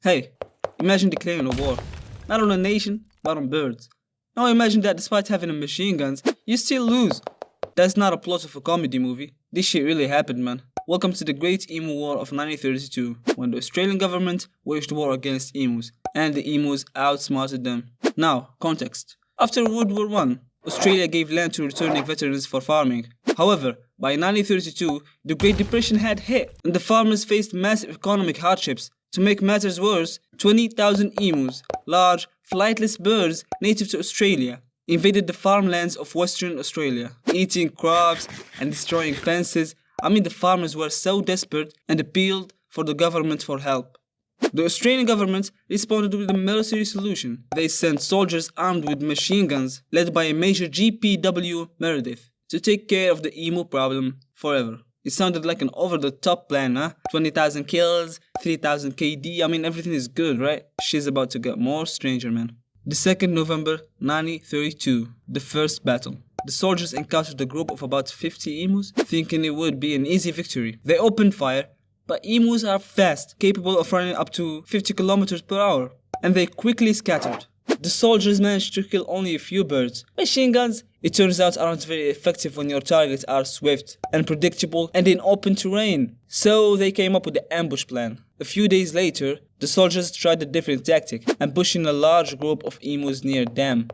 Hey, imagine declaring a war. Not on a nation, but on birds. Now imagine that despite having a machine guns, you still lose. That's not a plot of a comedy movie. This shit really happened, man. Welcome to the Great Emu War of 1932, when the Australian government waged war against emus, and the emus outsmarted them. Now, context. After World War I, Australia gave land to returning veterans for farming. However, by 1932, the Great Depression had hit, and the farmers faced massive economic hardships. To make matters worse, 20,000 emus, large, flightless birds native to Australia, invaded the farmlands of Western Australia, eating crops and destroying fences. The farmers were so desperate and appealed for the government for help. The Australian government responded with a military solution. They sent soldiers armed with machine guns, led by Major G.P.W. Meredith, to take care of the emu problem forever. It sounded like an over-the-top plan, huh? 20,000 kills, 3,000 KD, everything is good, right? Shit's about to get more stranger, man. The 2nd November 1932, the first battle. The soldiers encountered a group of about 50 emus, thinking it would be an easy victory. They opened fire, but emus are fast, capable of running up to 50 kilometers per hour, and they quickly scattered. The soldiers managed to kill only a few birds. Machine guns, it turns out, aren't very effective when your targets are swift, unpredictable, and in open terrain. So they came up with the ambush plan. A few days later, the soldiers tried a different tactic, ambushing a large group of emus near them.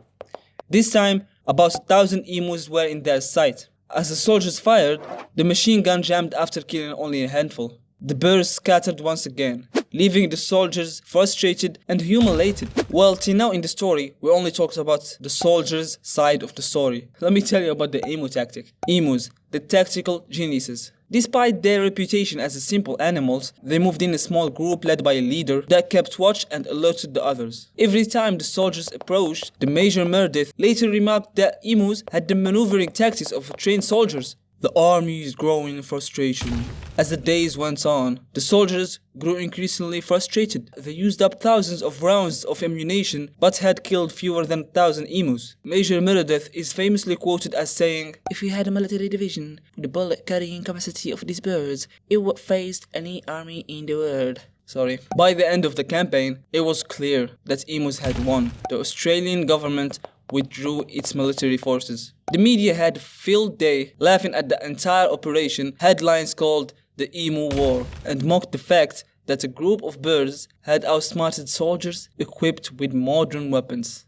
This time, about 1,000 emus were in their sight. As the soldiers fired, the machine gun jammed after killing only a handful. The birds scattered once again, leaving the soldiers frustrated and humiliated. Well, till now in the story, we only talked about the soldiers' side of the story. Let me tell you about the emu tactic. Emus, the tactical geniuses. Despite their reputation as simple animals, they moved in a small group led by a leader that kept watch and alerted the others. Every time the soldiers approached, the Major Meredith later remarked that emus had the maneuvering tactics of trained soldiers. The army is growing in frustration. As the days went on, the soldiers grew increasingly frustrated. They used up thousands of rounds of ammunition but had killed fewer than 1,000 emus. Major Meredith is famously quoted as saying, "If we had a military division with the bullet carrying capacity of these birds, it would face any army in the world." By the end of the campaign, it was clear that emus had won. The Australian government withdrew its military forces. The media had a field day laughing at the entire operation. Headlines called the Emu War and mocked the fact that a group of birds had outsmarted soldiers equipped with modern weapons.